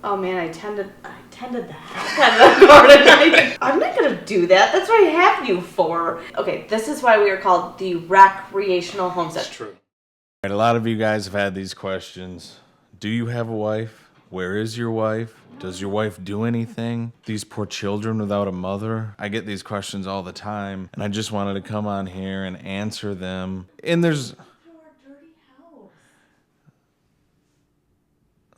Oh man, I tended the heck out of the garden. I'm not gonna do that. That's what I have you for. Okay, this is why we are called the recreational homestead. That's true. A lot of you guys have had these questions. Do you have a wife? Where is your wife? Does your wife do anything? These poor children without a mother? I get these questions all the time, and I just wanted to come on here and answer them. And there's...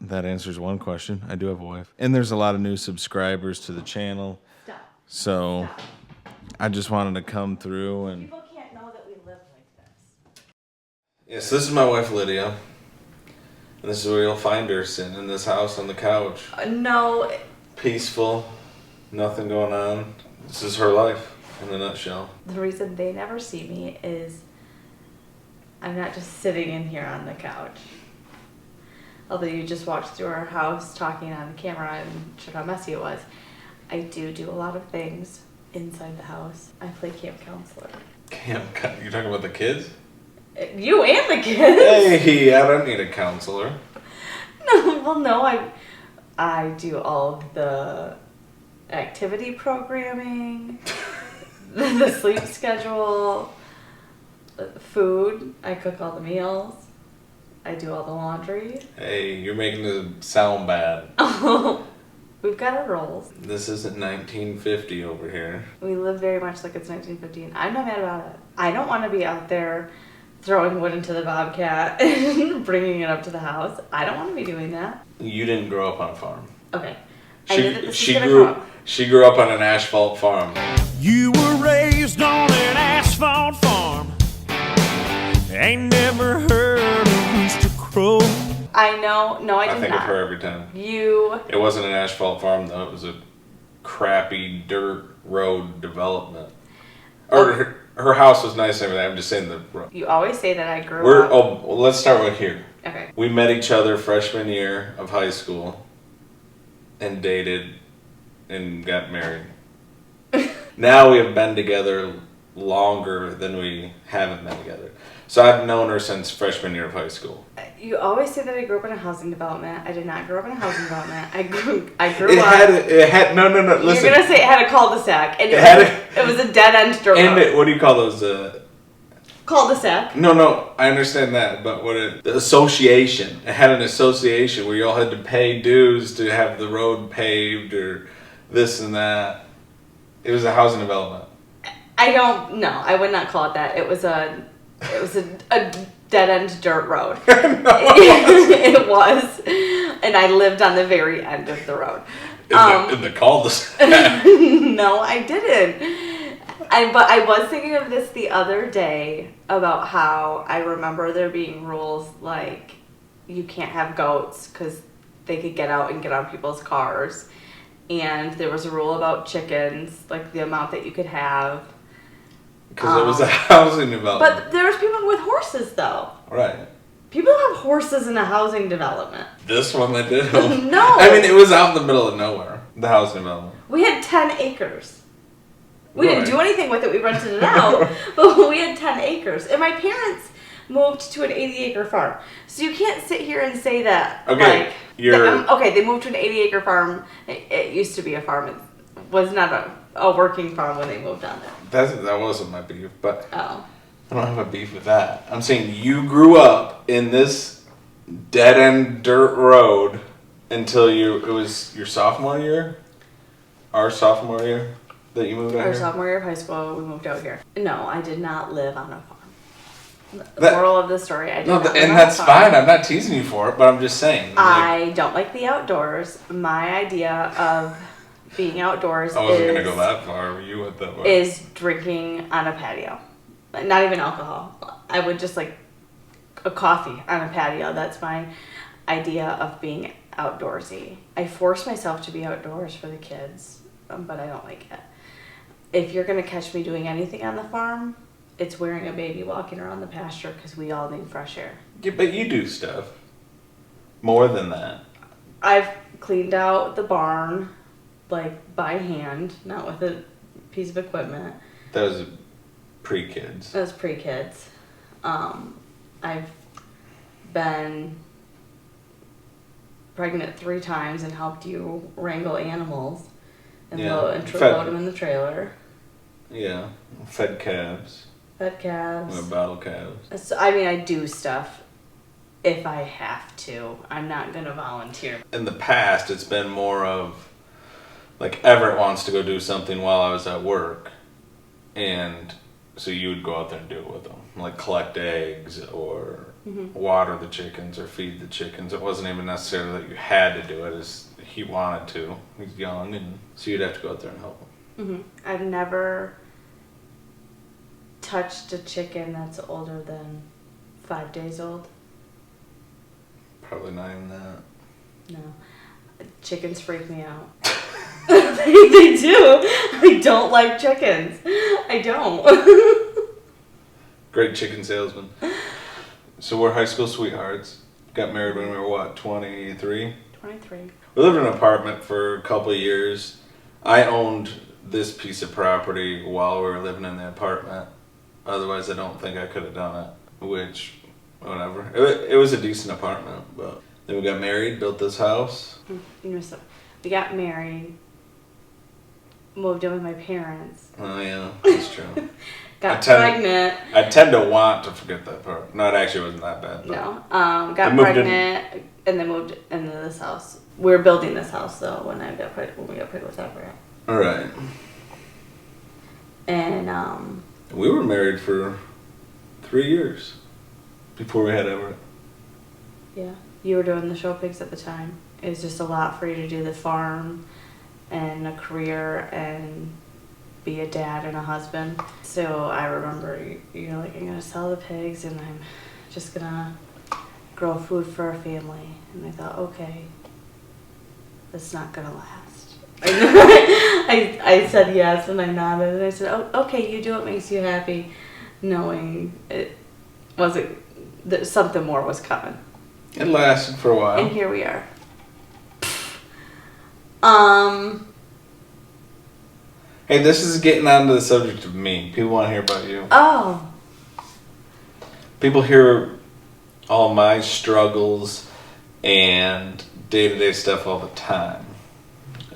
That answers one question. I do have a wife. And there's a lot of new subscribers to the channel. So I just wanted to come through and... People can't know that we live like this. Yes, this is my wife Lydia. And this is where you'll find her sitting in this house on the couch. No. Peaceful. Nothing going on. This is her life in a nutshell. The reason they never see me is I'm not just sitting in here on the couch. Although you just walked through our house talking on camera and showed how messy it was. I do a lot of things inside the house. I play camp counselor. You're talking about the kids? You and the kids. Hey, I don't need a counselor. No, well, no, I do all of the activity programming, the sleep schedule, the food. I cook all the meals. I do all the laundry. Hey, you're making it sound bad. Oh, we've got our roles. This isn't 1950 over here. We live very much like it's 1950, and I'm not mad about it. I don't want to be out there throwing wood into the Bobcat and bringing it up to the house. I don't want to be doing that. You didn't grow up on a farm. Okay. She grew up on an asphalt farm. You were raised on an asphalt farm. Ain't never heard a rooster crow. I know. No, I did not. I think of her every time. It wasn't an asphalt farm though. It was a crappy dirt road development. Or her house was nice and everything. I'm just saying the road. You always say that I grew up. Oh, well, let's start with here. Okay. We met each other freshman year of high school and dated and got married. Now we have been together longer than we haven't been together. So I've known her since freshman year of high school. You always say that I grew up in a housing development. I did not grow up in a housing development. I grew up. No, listen. You're gonna say it had a cul-de-sac, and it was a dead end dirt road. What do you call those? Cul-de-sac. No, I understand that, but the association. It had an association where you all had to pay dues to have the road paved or this and that. It was a housing development. I would not call it that. It was a dead end dirt road. It was, and I lived on the very end of the road. In the cul-de-sac. No, I didn't. But I was thinking of this the other day about how I remember there being rules like you can't have goats because they could get out and get on people's cars, and there was a rule about chickens, like the amount that you could have. Because it was a housing development. But there's people with horses, though. Right. People have horses in a housing development. This one they did? No. I mean, it was out in the middle of nowhere, the housing development. We had 10 acres. We didn't do anything with it. We rented it out. But we had 10 acres. And my parents moved to an 80-acre farm. So you can't sit here and say that. Okay. They moved to an 80-acre farm. It used to be a farm. It was not a working farm when they moved on there. That wasn't my beef, but I don't have a beef with that. I'm saying you grew up in this dead-end dirt road until it was your sophomore year? Our sophomore year that you moved out here? Our sophomore year of high school, we moved out here. No, I did not live on a farm. The moral of the story, I did not live on a farm. And that's fine. I'm not teasing you for it, but I'm just saying. I don't like the outdoors. My idea of being outdoors I wasn't going to go that far. You went that way. Is drinking on a patio. Not even alcohol. I would just like a coffee on a patio. That's my idea of being outdoorsy. I force myself to be outdoors for the kids, but I don't like it. If you're going to catch me doing anything on the farm, it's wearing a baby walking around the pasture because we all need fresh air. Yeah, but you do stuff. More than that. I've cleaned out the barn, like by hand, not with a piece of equipment. That was pre-kids. That was pre-kids. I've been pregnant 3 times and helped you wrangle animals and Yeah. load them in the trailer. Yeah. Fed calves. Fed calves. Or battle calves. So, I mean, I do stuff if I have to. I'm not going to volunteer. In the past, it's been more of, like, Everett wants to go do something while I was at work. And so you would go out there and do it with them. Like collect eggs or water the chickens or feed the chickens. It wasn't even necessarily that you had to do it. It's, he wanted to. He's young, and so you'd have to go out there and help him. I've never touched a chicken that's older than 5 days old. Probably not even that. No. Chickens freak me out. They do. I don't like chickens. I don't. Great chicken salesman. So we're high school sweethearts. Got married when we were, what, 23? 23. We lived in an apartment for a couple of years. I owned this piece of property while we were living in the apartment. Otherwise, I don't think I could have done it. Which, whatever. It was a decent apartment, but then we got married, built this house. We got married, moved in with my parents. Oh yeah, that's true. Got pregnant. I tend to want to forget that part. No, it actually wasn't that bad. No. Got pregnant and then moved into this house. We were building this house though when we got pregnant with Everett. All right. And we were married for 3 years before we had Everett. Yeah. You were doing the show pigs at the time. It was just a lot for you to do the farm and a career and be a dad and a husband. So I remember you're like, I'm gonna sell the pigs and I'm just gonna grow food for our family. And I thought, okay, that's not gonna last. I said yes and I nodded and I said, oh, okay, you do what makes you happy, knowing it wasn't, that something more was coming. It lasted for a while. And here we are. Hey, this is getting onto the subject of me. People want to hear about you. Oh. People hear all my struggles and day-to-day stuff all the time.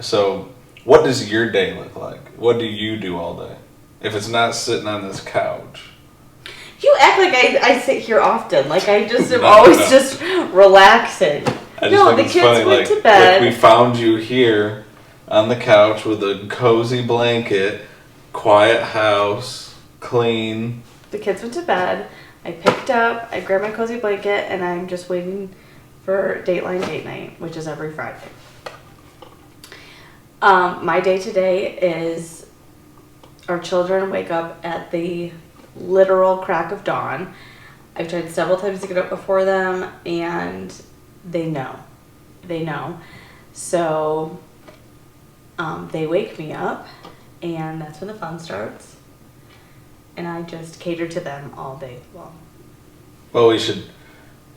So, what does your day look like? What do you do all day? If it's not sitting on this couch. You act like I sit here often. Like I just am always just relaxing. No, the kids went to bed. Like we found you here on the couch with a cozy blanket, quiet house, clean. The kids went to bed. I picked up, I grabbed my cozy blanket, and I'm just waiting for Dateline Date Night, which is every Friday. My day-to-day is our children wake up at the literal crack of dawn. I've tried several times to get up before them, and they know. So they wake me up, and that's when the fun starts. And I just cater to them all day long. Well, we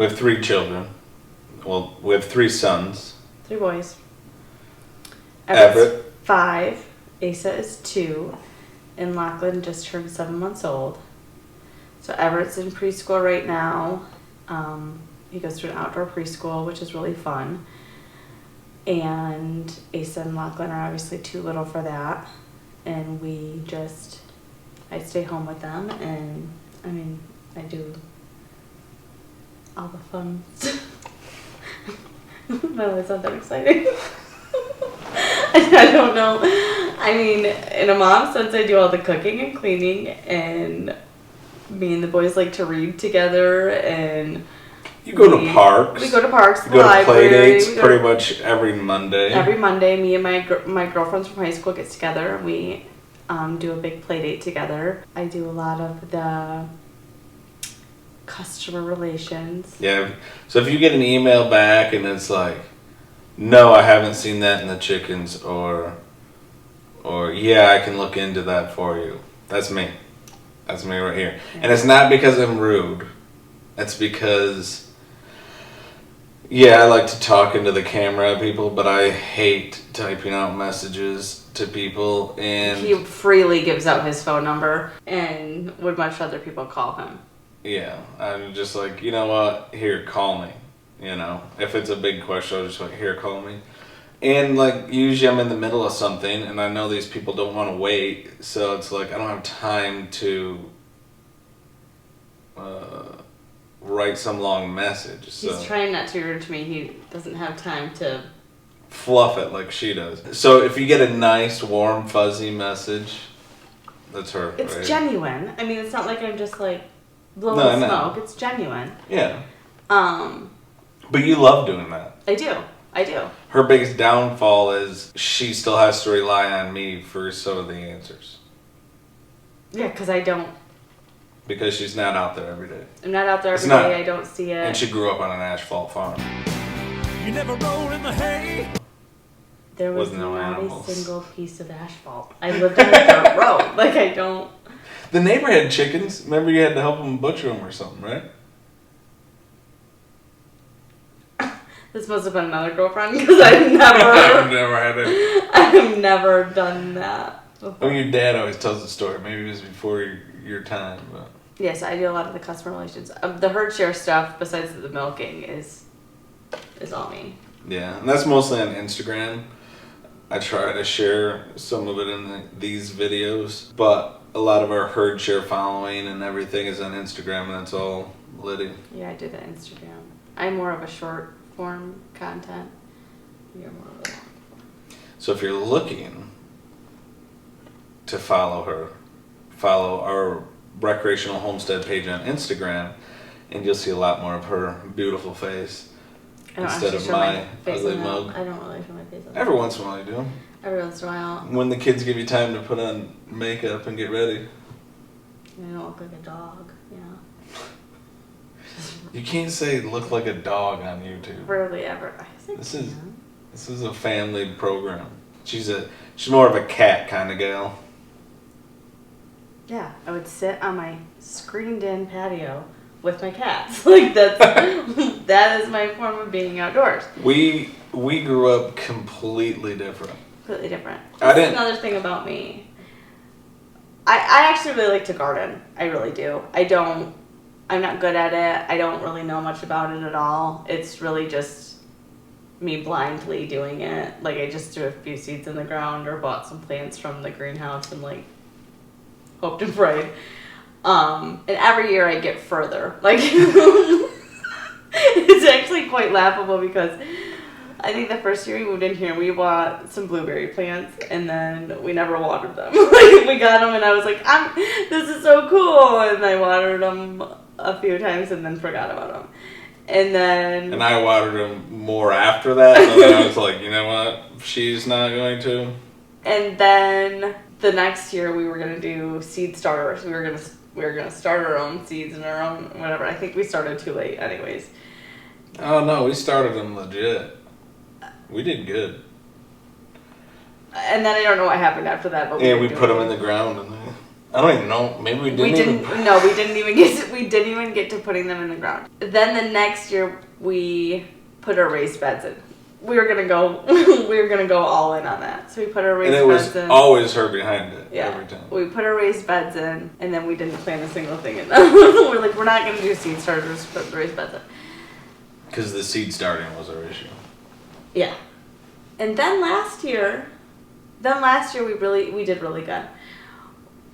have 3 children. Well, we have 3 sons. 3 boys. Everett. 5. Asa is 2. And Lachlan just turned 7 months old. So Everett's in preschool right now. He goes to an outdoor preschool, which is really fun. And Asa and Lachlan are obviously too little for that. And I stay home with them, and I do all the fun stuff. My life's not that exciting. I don't know. In a mom sense, I do all the cooking and cleaning, and me and the boys like to read together, and you go to parks. We go to parks, the library. You go to play dates pretty much every Monday. Every Monday, me and my girlfriends from high school get together, and we do a big play date together. I do a lot of the customer relations. Yeah. So if you get an email back and it's like, no, I haven't seen that in the chickens, or yeah, I can look into that for you. That's me. That's me right here. Yeah. And it's not because I'm rude. It's because, yeah, I like to talk into the camera at people, but I hate typing out messages to people. And he freely gives out his phone number and would much rather people call him. Yeah, I'm just like, you know what? Here, call me. You know, if it's a big question, I'll just like, here, call me. And like usually I'm in the middle of something, and I know these people don't want to wait, so it's like I don't have time to write some long message. So. He's trying not to be rude to me. He doesn't have time to fluff it like she does. So if you get a nice, warm, fuzzy message, that's her. It's right? genuine. I mean, it's not like I'm just like blowing smoke. It's genuine. Yeah. But you love doing that. I do. Her biggest downfall is she still has to rely on me for some of the answers. Yeah, because I don't. Because she's not out there every day. I'm not out there every day. I don't see it. And she grew up on an asphalt farm. You never roll in the hay. There was no not animals. a single piece of asphalt. I lived on a dirt road. Like, I don't. The neighbor had chickens. Remember you had to help him butcher them or something, right? This must have been another girlfriend because I've never had it. I've never done that before. Oh, your dad always tells the story. Maybe it was before your time, but. Yes, I do a lot of the customer relations. The herd share stuff, besides the milking, is all me. Yeah, and that's mostly on Instagram. I try to share some of it in these videos, but a lot of our herd share following and everything is on Instagram, and that's all Liddy. Yeah, I do the Instagram. I'm more of a short form content. You're more of a long form. So if you're looking to follow her, follow our recreational homestead page on Instagram, and you'll see a lot more of her beautiful face instead of my ugly mug. I don't really show my face on that. Every once in a while you do. Every once in a while. When the kids give you time to put on makeup and get ready. I don't look like a dog, you know. You can't say look like a dog on YouTube. Rarely ever. This is a family program. She's more of a cat kind of gal. Yeah, I would sit on my screened-in patio with my cats. Like that is my form of being outdoors. We grew up completely different. Completely different. I didn't. That's another thing about me. I actually really like to garden. I really do. I'm not good at it. I don't really know much about it at all. It's really just me blindly doing it. Like I just threw a few seeds in the ground or bought some plants from the greenhouse and like hoped and prayed. And every year I get further. Like it's actually quite laughable because I think the first year we moved in here, we bought some blueberry plants and then we never watered them. Like we got them and I was like, this is so cool. And I watered them a few times and then forgot about them. And I watered them more after that. And then I was like, you know what? She's not going to. And then the next year we were gonna do seed starters. We were gonna start our own seeds and our own whatever. I think we started too late, anyways. Oh no, we started them legit. We did good. And then I don't know what happened after that, but we put them in the ground, and I don't even know. Maybe we didn't. No, we didn't even get to putting them in the ground. Then the next year we put our raised beds in. We were gonna go all in on that. So we put our raised beds in. And it was always her behind it. Yeah. Every time. We put our raised beds in, and then we didn't plant a single thing in them. We're like, we're not gonna do seed starters. Put the raised beds in. Because the seed starting was our issue. Yeah. And then last year we did really good.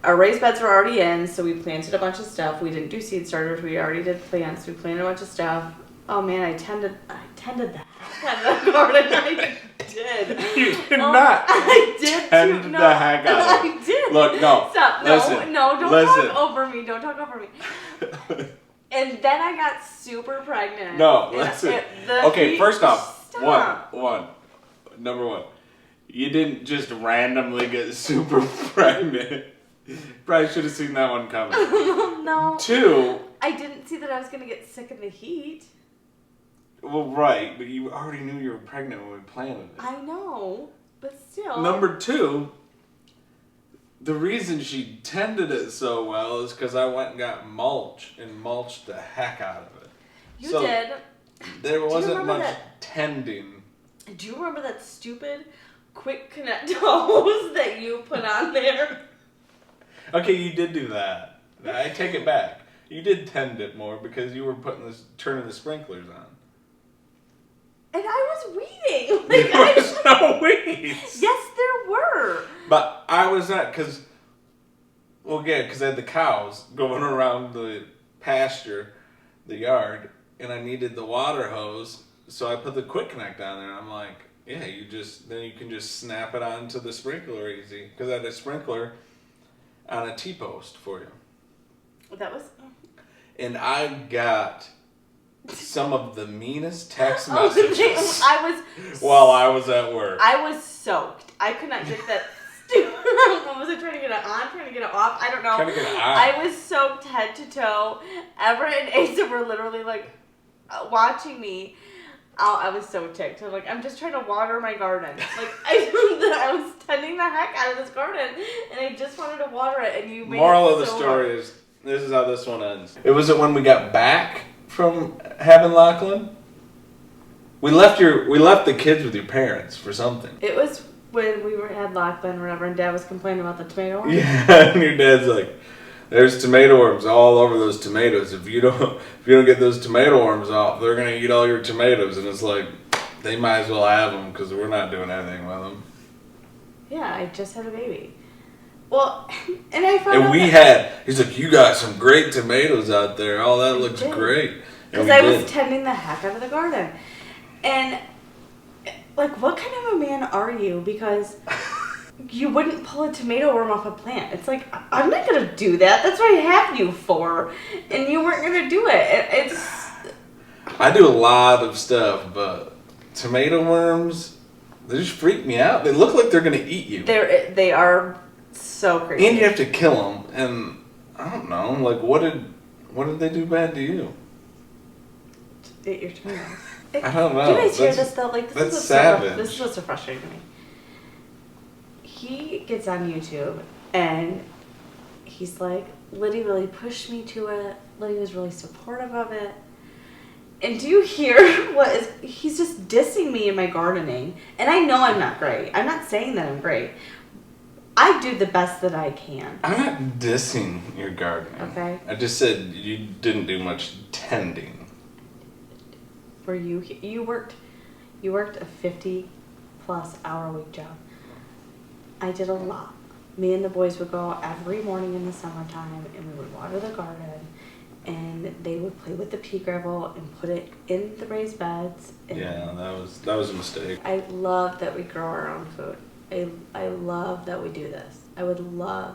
Our raised beds were already in, so we planted a bunch of stuff. We didn't do seed starters. We already did plants. We planted a bunch of stuff. Oh man, I tended that garden. I did. You did not. I did. Tend the heck out of it. I did. Look, no. Stop. Listen. No, don't Listen. talk over me. Don't talk over me. And then I got super pregnant. No, listen. Okay, first off, stop. Number one, you didn't just randomly get super pregnant. Probably should have seen that one coming. No. 2, I didn't see that I was going to get sick in the heat. Well, right, but you already knew you were pregnant when we planted it. I know, but still. Number 2, the reason she tended it so well is because I went and got mulch and mulched the heck out of it. You did. There wasn't much tending. Do you remember that stupid quick connect hose that you put on there? Okay, you did do that. I take it back. You did tend it more because you were turning the sprinklers on. And I was weeding. Like, There's no weeds. Yes, there were. But I was not, because I had the cows going around the pasture, the yard, and I needed the water hose, so I put the quick connect on there, and I'm like, yeah, then you can just snap it onto the sprinkler easy, because I had a sprinkler on a T-post for you. That was... And I got some of the meanest text messages while I was at work. I was soaked. I could not get that stupid... What was I trying to get it on? Trying to get it off? I don't know. Trying to get it on. I was soaked head to toe. Everett and Asa were literally like watching me. I was so ticked. I'm like, I'm just trying to water my garden. Like, I was tending the heck out of this garden, and I just wanted to water it, and you made Moral it of the so story hard. is, this is how this one ends. It was when we got back from having Lachlan. We left the kids with your parents for something. It was when we had Lachlan or whatever, and Dad was complaining about the tomato worm. Yeah, and your dad's like, there's tomato worms all over those tomatoes. If you don't get those tomato worms off, they're gonna eat all your tomatoes. And it's like, they might as well have them because we're not doing anything with them. Yeah, I just had a baby. Well, and I found he's like, you got some great tomatoes out there. Oh, that looks great. Because I was tending the heck out of the garden. And, like, what kind of a man are you? Because you wouldn't pull a tomato worm off a plant. It's like, I'm not going to do that. That's what I have you for. And you weren't going to do it. I do a lot of stuff, but tomato worms, they just freak me out. They look like they're going to eat you. They are so crazy. And you have to kill them. And, I don't know, like, what did they do bad to you? Eat your tomatoes. I don't know. Do you guys hear this though? Like, that's savage. This is what's so frustrating to me. He gets on YouTube and he's like, Liddy really pushed me to it. Liddy was really supportive of it. And do you hear he's just dissing me in my gardening. And I know I'm not great. I'm not saying that I'm great. I do the best that I can. I'm not dissing your gardening. Okay. I just said you didn't do much tending. For you worked a 50+ hour a week job. I did a lot. Me and the boys would go out every morning in the summertime and we would water the garden and they would play with the pea gravel and put it in the raised beds. And yeah, that was a mistake. I love that we grow our own food. I love that we do this. I would love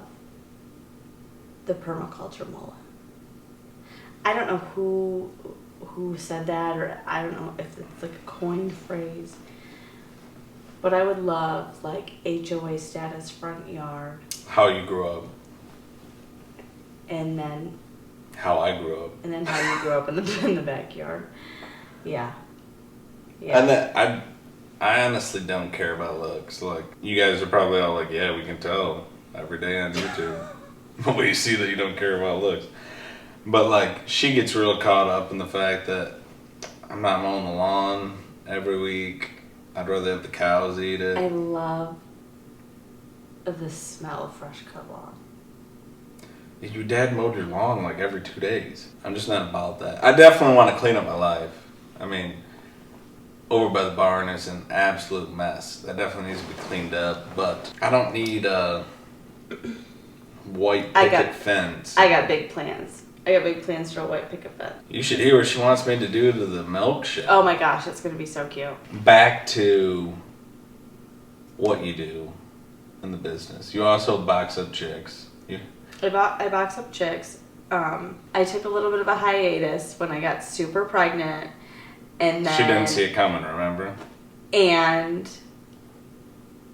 the permaculture mullet. I don't know who said that, or I don't know if it's like a coined phrase, but I would love like HOA status front yard. How you grew up. And then how I grew up. And then how you grew up in the backyard. Yeah. And that I honestly don't care about looks. Like, you guys are probably all like, yeah, we can tell every day on YouTube. We see that you don't care about looks. But, like, she gets real caught up in the fact that I'm not mowing the lawn every week. I'd rather have the cows eat it. I love the smell of fresh cut lawn. Your dad mowed your lawn, like, every 2 days. I'm just not about that. I definitely want to clean up my life. I mean, over by the barn is an absolute mess. That definitely needs to be cleaned up. But I don't need a white picket fence. I got big plans. I got big plans for a white picket fence. You should hear what she wants me to do to the milk shed. Oh my gosh, it's going to be so cute. Back to what you do in the business. You also box up chicks. I box up chicks. I took a little bit of a hiatus when I got super pregnant. And then, she didn't see it coming, remember? And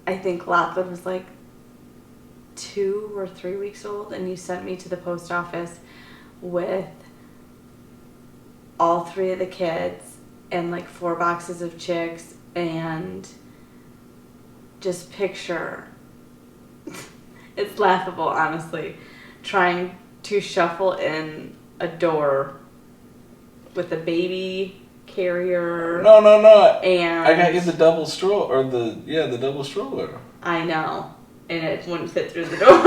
I think Lachlan was like 2 or 3 weeks old, and you sent me to the post office with all 3 of the kids and like 4 boxes of chicks, and just picture, it's laughable, honestly, trying to shuffle in a door with a baby carrier. No. And I got you the double stroller, or the double stroller. I know. And it wouldn't fit through the door.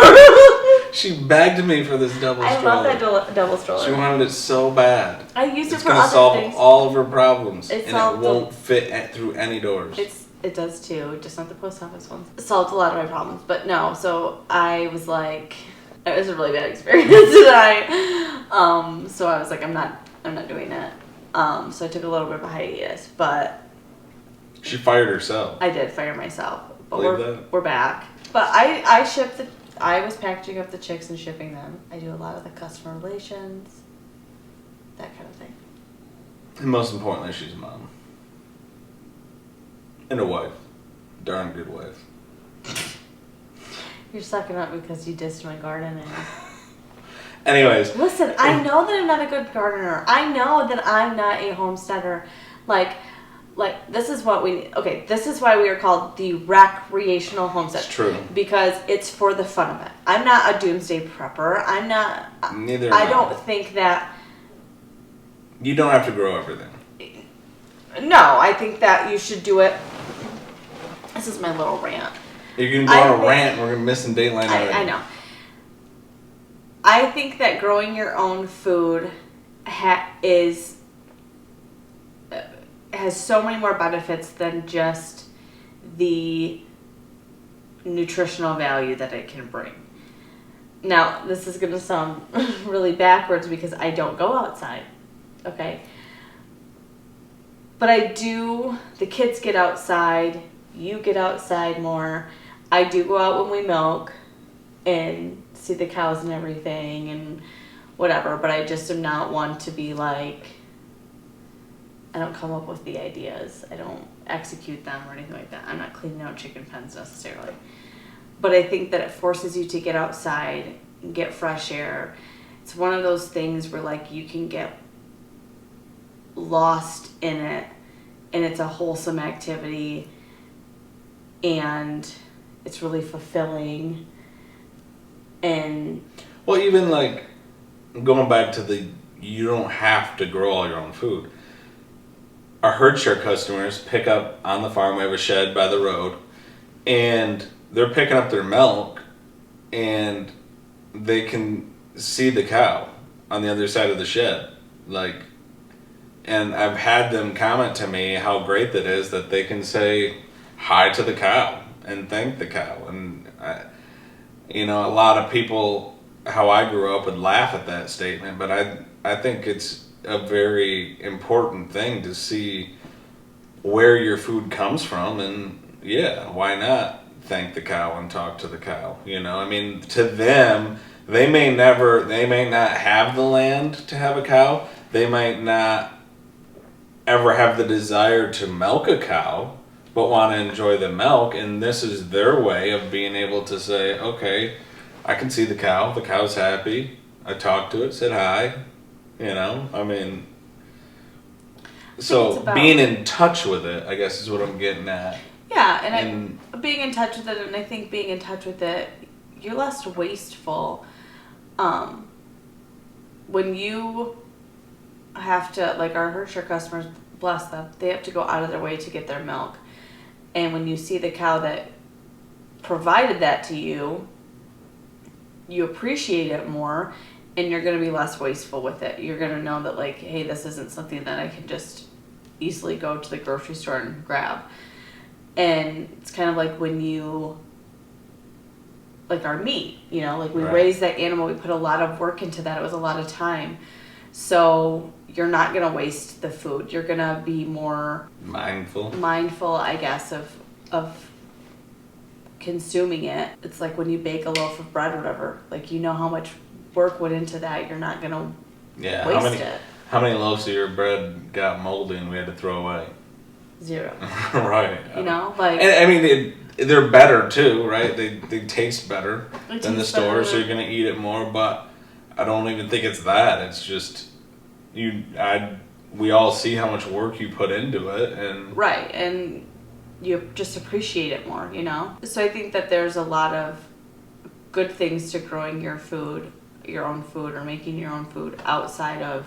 She begged me for this double I stroller. love that double stroller. She wanted it so bad. I use it It's for gonna other solve things. all of her problems, It and solved it won't fit through any doors. It does too, just not the post office ones. It solved a lot of my problems, but no. So I was like, it was a really bad experience, and so I was like, I'm not doing it. So I took a little bit of a hiatus, but She fired herself. I did fire myself. But Believe we're back. But I was packaging up the chicks and shipping them. I do a lot of the customer relations, that kind of thing. And most importantly, she's a mom. And a wife. Darn good wife. You're sucking up because you dissed my gardening. Anyways. Listen, I know that I'm not a good gardener. I know that I'm not a homesteader. Like this is what this is why we are called the recreational homestead. It's true. Because it's for the fun of it. I'm not a doomsday prepper. I'm not. Neither I am I. don't think that. You don't have to grow everything. No, I think that you should do it. This is my little rant. You're going to go on a rant, we're missing Dateline already. I know. I think that growing your own food has so many more benefits than just the nutritional value that it can bring. Now, this is going to sound really backwards because I don't go outside, okay? But I do, the kids get outside, you get outside more. I do go out when we milk and see the cows and everything and whatever, but I just am not one to be like, I don't come up with the ideas. I don't execute them or anything like that. I'm not cleaning out chicken pens necessarily. But I think that it forces you to get outside and get fresh air. It's one of those things where like you can get lost in it and it's a wholesome activity and it's really fulfilling. And well, even like going back to you don't have to grow all your own food. Our herd share customers pick up on the farm. We have a shed by the road, and they're picking up their milk, and they can see the cow on the other side of the shed. And I've had them comment to me how great that is that they can say hi to the cow and thank the cow. And a lot of people, how I grew up, would laugh at that statement, but I think it's a very important thing to see where your food comes from, and yeah, why not thank the cow and talk to the cow? I mean, to them, they may not have the land to have a cow. They might not ever have the desire to milk a cow, but want to enjoy the milk, and this is their way of being able to say, okay, I can see the cow's happy, I talked to it, said hi, I mean, so being in touch with it, I guess, is what I'm getting at. yeah, and being in touch with it, and I think being in touch with it, you're less wasteful. When you have to, like our herd share customers, bless them, they have to go out of their way to get their milk. And when you see the cow that provided that to you, you appreciate it more, and you're going to be less wasteful with it. You're going to know that, like, hey, this isn't something that I can just easily go to the grocery store and grab. And it's kind of like when you, like our meat, like we raised that animal, we put a lot of work into that. It was a lot of time. So you're not going to waste the food. You're going to be more mindful, I guess, of consuming it. It's like when you bake a loaf of bread or whatever, like how much work went into that. You're not going to waste it. How many loaves of your bread got moldy and we had to throw away? 0. Right. And I mean, they're better too, right? They taste better than the store, so you're going to eat it more, but I don't even think it's that. It's just we all see how much work you put into it, and right, and you just appreciate it more, So I think that there's a lot of good things to growing your own food, or making your own food outside of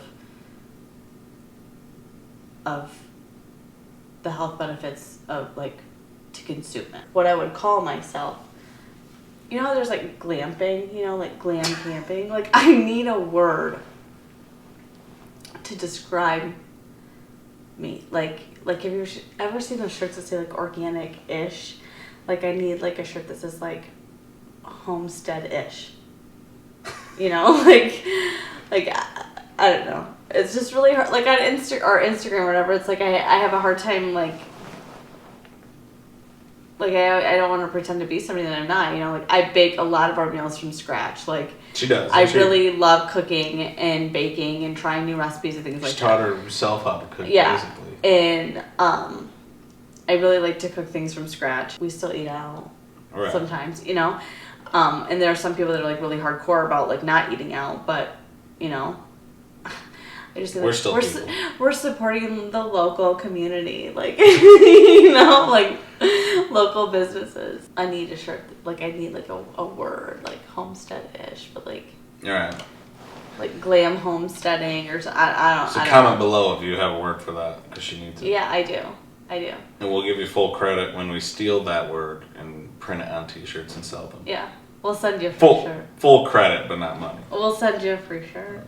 the health benefits of to consume it. What I would call myself you know how there's like glamping, you know, like glam camping? Like, I need a word to describe me. Like have you ever seen those shirts that say like organic-ish? Like, I need like a shirt that says like Homestead-ish. You know, like I don't know. It's just really hard. Like on Instagram or whatever, it's like I have a hard time like I don't want to pretend to be somebody that I'm not. You know, like I bake a lot of our meals from scratch. Like She does. I really love cooking and baking and trying new recipes and things like that. She taught herself how to cook, yeah. basically. And I really like to cook things from scratch. We still eat out sometimes, you know. And there are some people that are like really hardcore about like not eating out, but you know, I just feel like we're supporting the local community, like you know, like local businesses. I need a shirt, like I need like a word like homestead-ish, but like like glam homesteading or something. I don't. So comment below if you have a word for that, because she needs it. Yeah, I do. And we'll give you full credit when we steal that word and print it on T-shirts and sell them. Yeah, we'll send you a free shirt. Full credit, but not money. We'll send you a free shirt.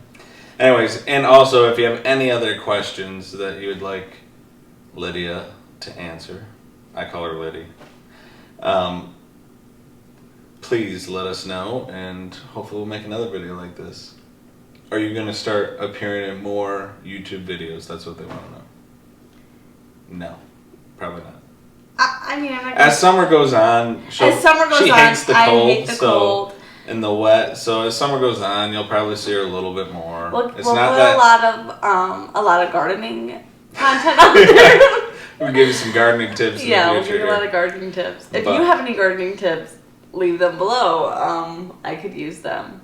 Anyways, and also if you have any other questions that you would like Lydia to answer, I call her Liddy, please let us know, and hopefully we'll make another video like this. Are you going to start appearing in more YouTube videos? That's what they want to know. No, probably not. I mean, I'm not as summer goes on, she hates the cold, I hate the cold. And the wet. So as summer goes on, you'll probably see her a little bit more. We'll put a lot of gardening content out there. We'll give you some gardening tips. Yeah, we'll give you a lot of gardening tips. If you have any gardening tips, leave them below. I could use them.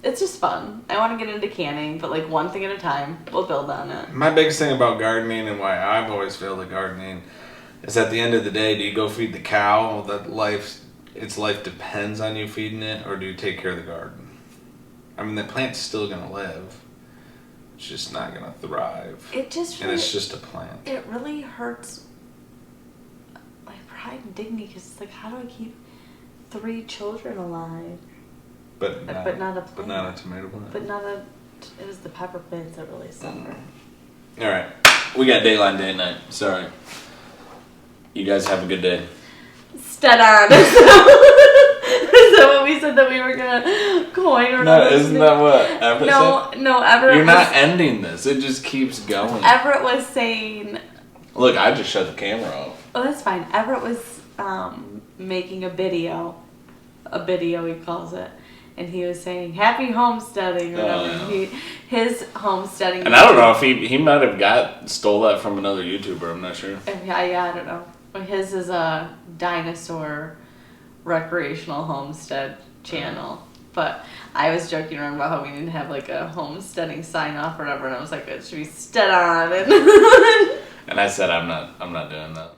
It's just fun. I want to get into canning, but like one thing at a time. We'll build on it. My biggest thing about gardening and why I've always failed at gardening is at the end of the day, do you go feed the cow that its life depends on you feeding it, or do you take care of the garden? I mean, the plant's still gonna live. It's just not gonna thrive. It's just a plant. It really hurts my pride and dignity, because it's like, how do I keep 3 children alive? But not a plant. But not a tomato plant. It was the pepper plants that really suffer. All right, we got Dayline Day night. Sorry. You guys have a good day. Stead on. Is that what we said that we were gonna coin? Or no, isn't that what Everett said? No, Everett. You're not ending this. It just keeps going. Everett was saying. Look, I just shut the camera off. Oh, that's fine. Everett was making a video. A video, he calls it. And he was saying, happy homesteading, or whatever. Yeah. His homesteading. And I don't know if he might have stole that from another YouTuber. I'm not sure. Yeah, I don't know. His is a dinosaur recreational homestead channel. But I was joking around about how we didn't have like a homesteading sign off or whatever, and I was like, it should be stead on. And I said, I'm not doing that.